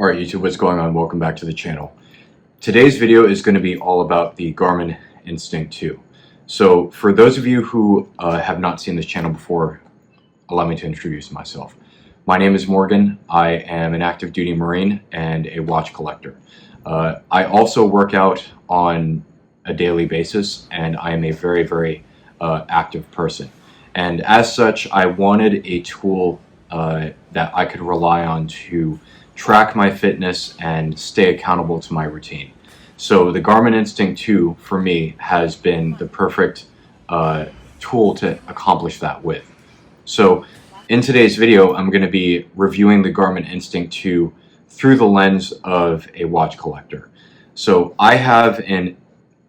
Alright YouTube, what's going on? Welcome back to the channel. Today's video is going to be all about the Garmin Instinct 2. So for those of you who have not seen this channel before, allow me to introduce myself. My name is Morgan. I am an active duty Marine and a watch collector. I also work out on a daily basis, and I am a very active person. And as such, I wanted a tool that I could rely on to track my fitness and stay accountable to my routine. So the Garmin Instinct 2 for me has been the perfect tool to accomplish that with. So in today's video, I'm going to be reviewing the Garmin Instinct 2 through the lens of a watch collector. So I have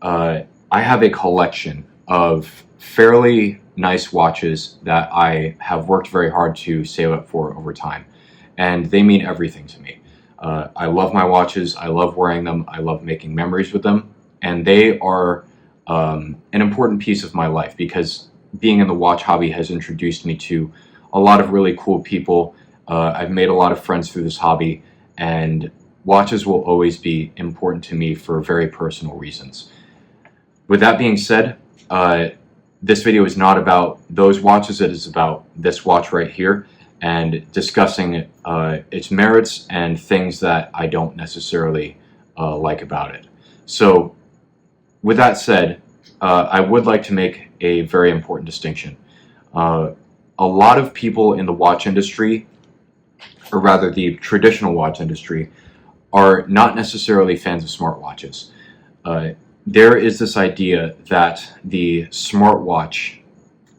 a collection of fairly nice watches that I have worked very hard to save up for over time. And they mean everything to me. I love my watches, I love wearing them, I love making memories with them, and they are an important piece of my life because being in the watch hobby has introduced me to a lot of really cool people. I've made a lot of friends through this hobby, and watches will always be important to me for very personal reasons. With that being said, this video is not about those watches, it is about this watch right here, and discussing its merits and things that I don't necessarily like about it. So with that said, I would like to make a very important distinction. A lot of people in the watch industry, or rather the traditional watch industry, are not necessarily fans of smartwatches. There is this idea that the smartwatch,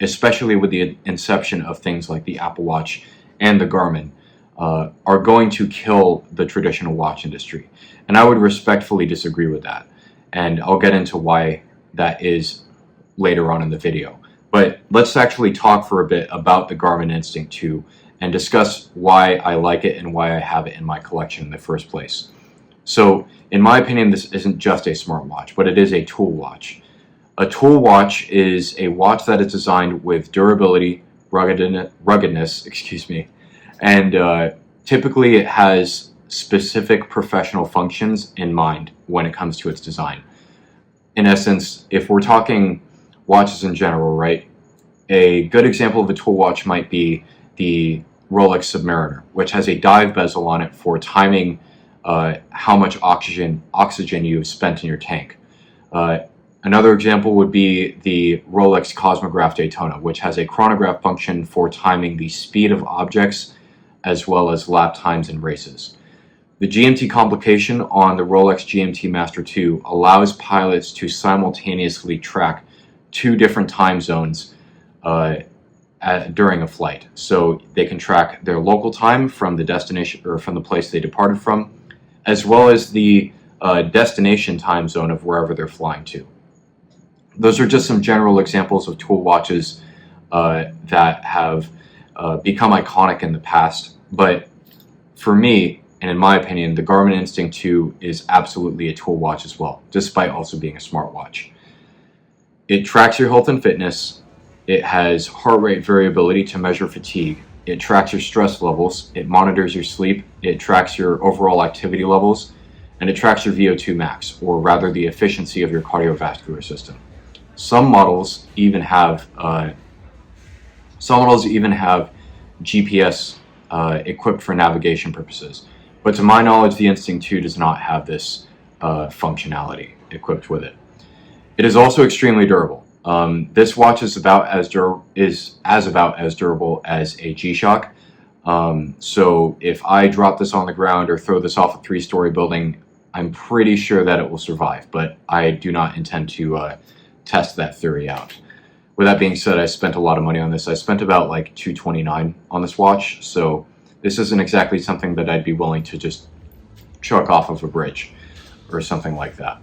especially with the inception of things like the Apple Watch and the Garmin, are going to kill the traditional watch industry. And I would respectfully disagree with that. And I'll get into why that is later on in the video. But let's actually talk for a bit about the Garmin Instinct 2 and discuss why I like it and why I have it in my collection in the first place. So, in my opinion, this isn't just a smartwatch, but it is a tool watch. A tool watch is a watch that is designed with durability, ruggedness, and typically it has specific professional functions in mind when it comes to its design. In essence, if we're talking watches in general, right, a good example of a tool watch might be the Rolex Submariner, which has a dive bezel on it for timing how much oxygen you've spent in your tank. Another example would be the Rolex Cosmograph Daytona, which has a chronograph function for timing the speed of objects as well as lap times in races. The GMT complication on the Rolex GMT Master 2 allows pilots to simultaneously track two different time zones during a flight. So they can track their local time from the destination or from the place they departed from, as well as the destination time zone of wherever they're flying to. Those are just some general examples of tool watches that have become iconic in the past. But for me, and in my opinion, the Garmin Instinct 2 is absolutely a tool watch as well, despite also being a smartwatch. It tracks your health and fitness. It has heart rate variability to measure fatigue. It tracks your stress levels. It monitors your sleep. It tracks your overall activity levels. And it tracks your VO2 max, or rather the efficiency of your cardiovascular system. Some models even have GPS equipped for navigation purposes. But to my knowledge, the Instinct 2 does not have this functionality equipped with it. It is also extremely durable. This watch is about as durable as a G-Shock. So if I drop this on the ground or throw this off a 3-story building, I'm pretty sure that it will survive, but I do not intend to test that theory out. With that being said, I spent a lot of money on this. I spent about like $229 on this watch, so this isn't exactly something that I'd be willing to just chuck off of a bridge or something like that.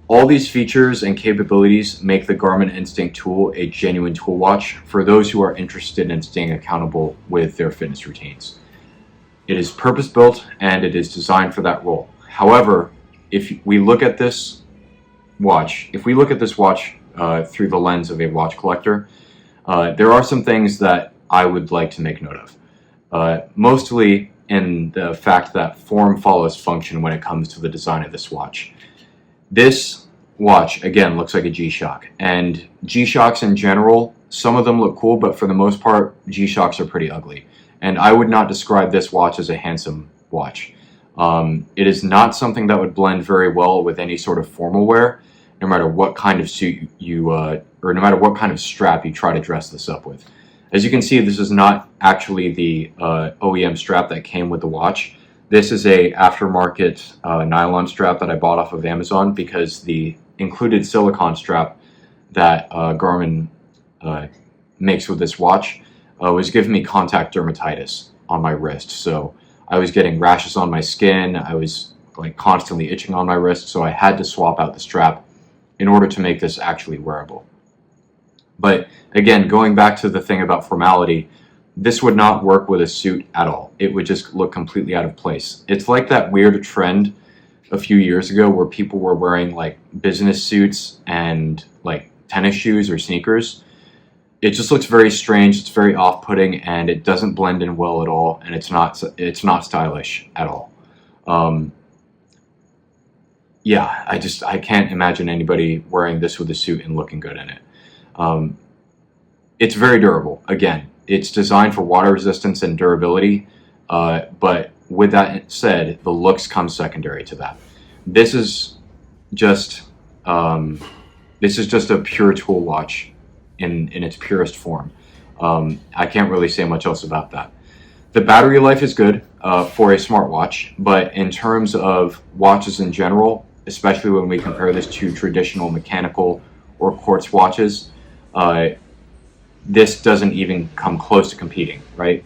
All these features and capabilities make the Garmin Instinct tool a genuine tool watch for those who are interested in staying accountable with their fitness routines. It is purpose-built and it is designed for that role. However, if we look at this watch through the lens of a watch collector, there are some things that I would like to make note of. Mostly in the fact that form follows function when it comes to the design of this watch. This watch, again, looks like a G-Shock, and G-Shocks in general, some of them look cool, but for the most part, G-Shocks are pretty ugly. And I would not describe this watch as a handsome watch. It is not something that would blend very well with any sort of formal wear, no matter what kind of suit you, or no matter what kind of strap you try to dress this up with. As you can see, this is not actually the OEM strap that came with the watch. This is a aftermarket nylon strap that I bought off of Amazon because the included silicone strap that Garmin makes with this watch was giving me contact dermatitis on my wrist. So I was getting rashes on my skin. I was like constantly itching on my wrist. So I had to swap out the strap in order to make this actually wearable. But again, going back to the thing about formality, this would not work with a suit at all. It would just look completely out of place. It's like that weird trend a few years ago where people were wearing like business suits and like tennis shoes or sneakers. It just looks very strange, it's very off-putting, and it doesn't blend in well at all, and it's not stylish at all. Yeah, I can't imagine anybody wearing this with a suit and looking good in it. It's very durable. Again, it's designed for water resistance and durability, but with that said, the looks come secondary to that. This is just a pure tool watch in its purest form. I can't really say much else about that. The battery life is good for a smartwatch, but in terms of watches in general, especially when we compare this to traditional mechanical or quartz watches, this doesn't even come close to competing, right?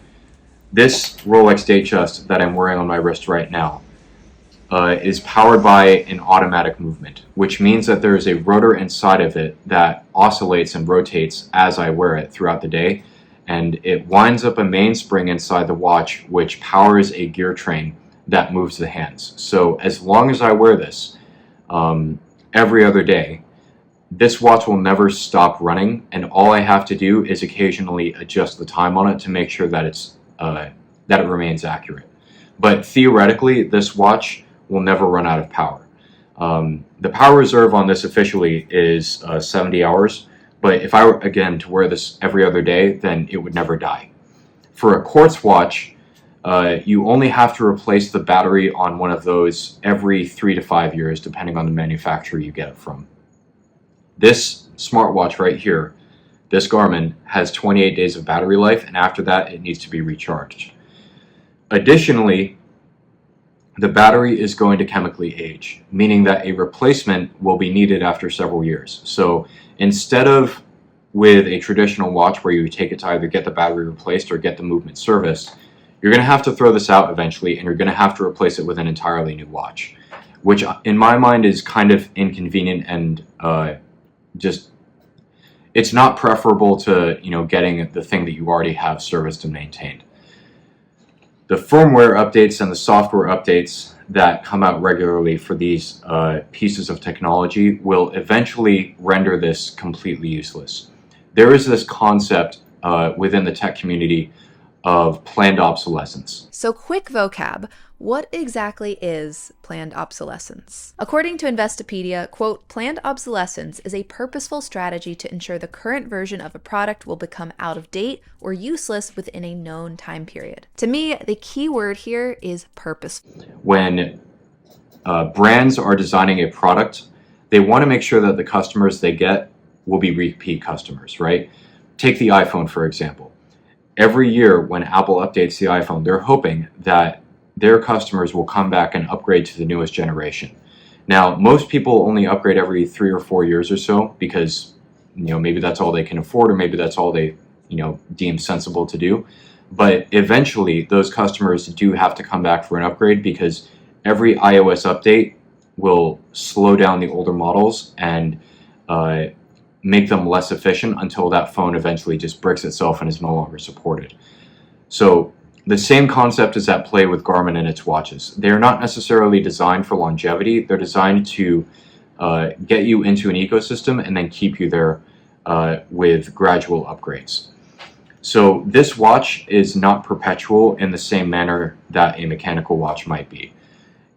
This Rolex Datejust that I'm wearing on my wrist right now is powered by an automatic movement, which means that there is a rotor inside of it that oscillates and rotates as I wear it throughout the day, and it winds up a mainspring inside the watch which powers a gear train that moves the hands. So as long as I wear this every other day, this watch will never stop running, and all I have to do is occasionally adjust the time on it to make sure that it remains accurate. But theoretically, this watch will never run out of power. The power reserve on this officially is 70 hours, but if I were, again, to wear this every other day, then it would never die. For a quartz watch, you only have to replace the battery on one of those every 3 to 5 years, depending on the manufacturer you get it from. This smartwatch right here, this Garmin, has 28 days of battery life, and after that, it needs to be recharged. Additionally, the battery is going to chemically age, meaning that a replacement will be needed after several years. So instead of with a traditional watch where you take it to either get the battery replaced or get the movement serviced, you're going to have to throw this out eventually, and you're going to have to replace it with an entirely new watch, which in my mind is kind of inconvenient and it's not preferable to, getting the thing that you already have serviced and maintained. The firmware updates and the software updates that come out regularly for these pieces of technology will eventually render this completely useless. There is this concept within the tech community of planned obsolescence. So quick vocab, what exactly is planned obsolescence? According to Investopedia, quote, planned obsolescence is a purposeful strategy to ensure the current version of a product will become out of date or useless within a known time period. To me, the key word here is purposeful. When brands are designing a product, they want to make sure that the customers they get will be repeat customers, right? Take the iPhone, for example. Every year when Apple updates the iPhone, they're hoping that their customers will come back and upgrade to the newest generation. Now, most people only upgrade every 3 or 4 years or so because, maybe that's all they can afford, or maybe that's all they, deem sensible to do. But eventually, those customers do have to come back for an upgrade because every iOS update will slow down the older models and make them less efficient until that phone eventually just bricks itself and is no longer supported. So the same concept is at play with Garmin and its watches. They're not necessarily designed for longevity. They're designed to get you into an ecosystem and then keep you there with gradual upgrades. So this watch is not perpetual in the same manner that a mechanical watch might be.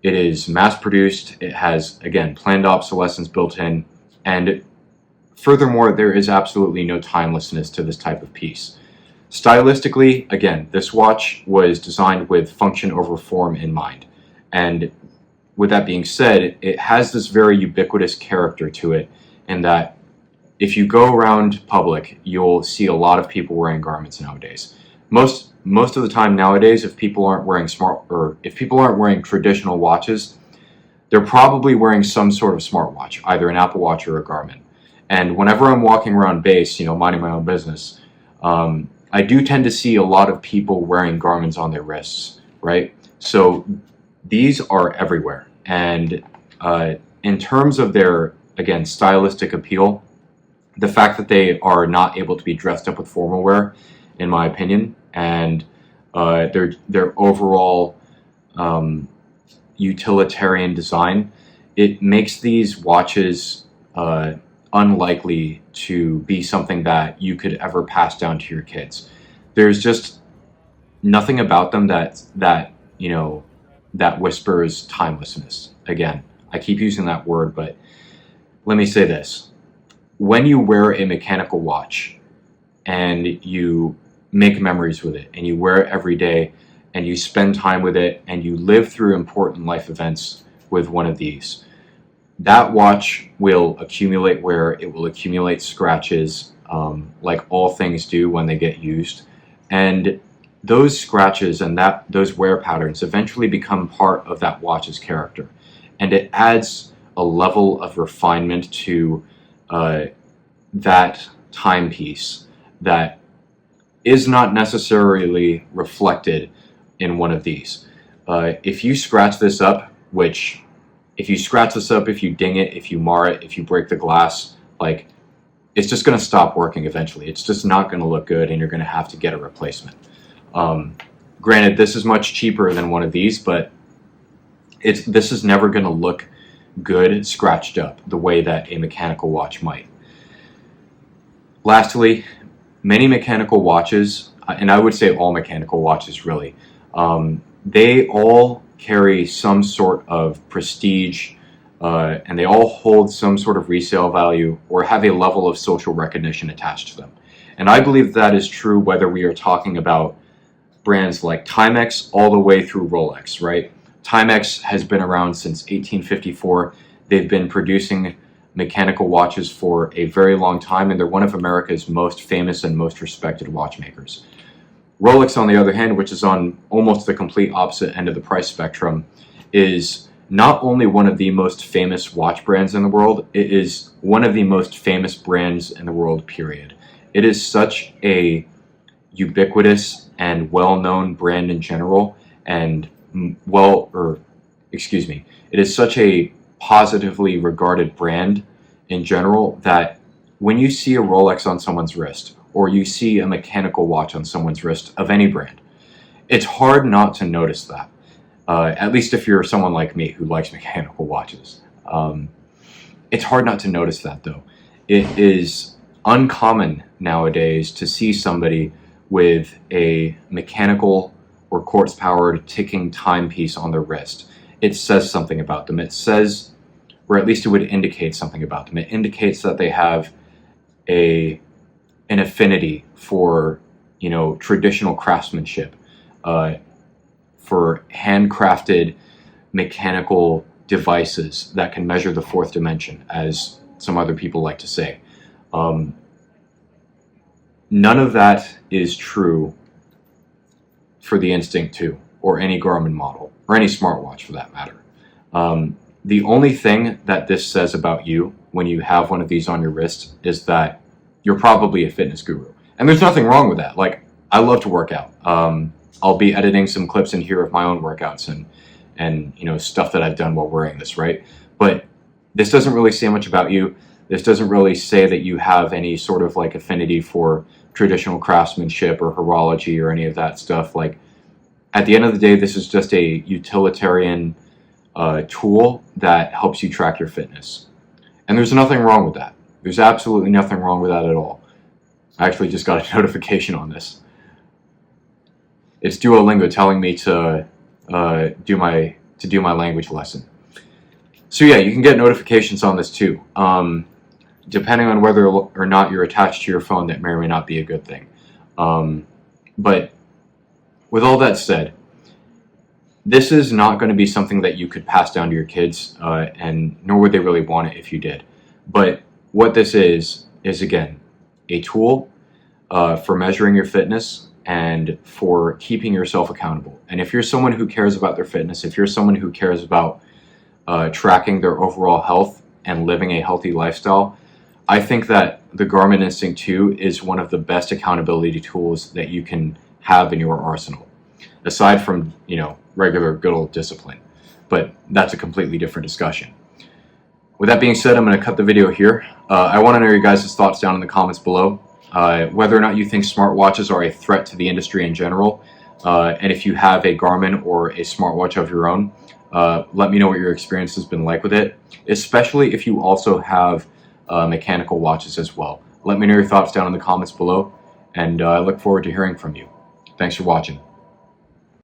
It is mass-produced, it has, again, planned obsolescence built in, and furthermore, there is absolutely no timelessness to this type of piece. Stylistically, again, this watch was designed with function over form in mind. And with that being said, it has this very ubiquitous character to it in that if you go around public, you'll see a lot of people wearing Garmins nowadays. Most of the time nowadays, if people aren't wearing traditional watches, they're probably wearing some sort of smartwatch, either an Apple Watch or a Garmin. And whenever I'm walking around base, minding my own business, I do tend to see a lot of people wearing Garmins on their wrists, right? So these are everywhere. And in terms of their, again, stylistic appeal, the fact that they are not able to be dressed up with formal wear, in my opinion, and their overall utilitarian design, it makes these watches unlikely to be something that you could ever pass down to your kids. There's just nothing about them that whispers timelessness. Again, I keep using that word, but let me say this. When you wear a mechanical watch and you make memories with it and you wear it every day and you spend time with it and you live through important life events with one of these, that watch will accumulate wear, it will accumulate scratches, like all things do when they get used. And those scratches and those wear patterns eventually become part of that watch's character. And it adds a level of refinement to that timepiece that is not necessarily reflected in one of these. If you scratch this up, if you ding it, if you mar it, if you break the glass, it's just going to stop working eventually. It's just not going to look good, and you're going to have to get a replacement. Granted, this is much cheaper than one of these, but this is never going to look good scratched up the way that a mechanical watch might. Lastly, many mechanical watches, and I would say all mechanical watches really, they all carry some sort of prestige, and they all hold some sort of resale value or have a level of social recognition attached to them. And I believe that is true whether we are talking about brands like Timex all the way through Rolex, right? Timex has been around since 1854. They've been producing mechanical watches for a very long time, and they're one of America's most famous and most respected watchmakers. Rolex, on the other hand, which is on almost the complete opposite end of the price spectrum, is not only one of the most famous watch brands in the world, it is one of the most famous brands in the world, period. It is such a ubiquitous and well-known brand in general, and it is such a positively regarded brand in general that when you see a Rolex on someone's wrist or you see a mechanical watch on someone's wrist of any brand, it's hard not to notice that. At least if you're someone like me who likes mechanical watches. It's hard not to notice that, though. It is uncommon nowadays to see somebody with a mechanical or quartz-powered ticking timepiece on their wrist. It says something about them. It says, or at least it would indicate something about them. It indicates that they have an affinity for, traditional craftsmanship, for handcrafted mechanical devices that can measure the fourth dimension, as some other people like to say. None of that is true for the Instinct 2 or any Garmin model or any smartwatch for that matter. The only thing that this says about you when you have one of these on your wrist is that you're probably a fitness guru. And there's nothing wrong with that. I love to work out. I'll be editing some clips in here of my own workouts and stuff that I've done while wearing this, right? But this doesn't really say much about you. This doesn't really say that you have any sort of affinity for traditional craftsmanship or horology or any of that stuff. At the end of the day, this is just a utilitarian tool that helps you track your fitness. And there's nothing wrong with that. There's absolutely nothing wrong with that at all. I actually just got a notification on this. It's Duolingo telling me to do my language lesson. So yeah, you can get notifications on this too. Depending on whether or not you're attached to your phone, that may or may not be a good thing. But with all that said, this is not going to be something that you could pass down to your kids, and nor would they really want it if you did. But what this is again, a tool for measuring your fitness and for keeping yourself accountable. And if you're someone who cares about their fitness, if you're someone who cares about tracking their overall health and living a healthy lifestyle, I think that the Garmin Instinct 2 is one of the best accountability tools that you can have in your arsenal, aside from, regular good old discipline. But that's a completely different discussion. With that being said, I'm going to cut the video here. I want to know your guys' thoughts down in the comments below. Whether or not you think smartwatches are a threat to the industry in general, and if you have a Garmin or a smartwatch of your own, let me know what your experience has been like with it, especially if you also have mechanical watches as well. Let me know your thoughts down in the comments below, and I look forward to hearing from you. Thanks for watching.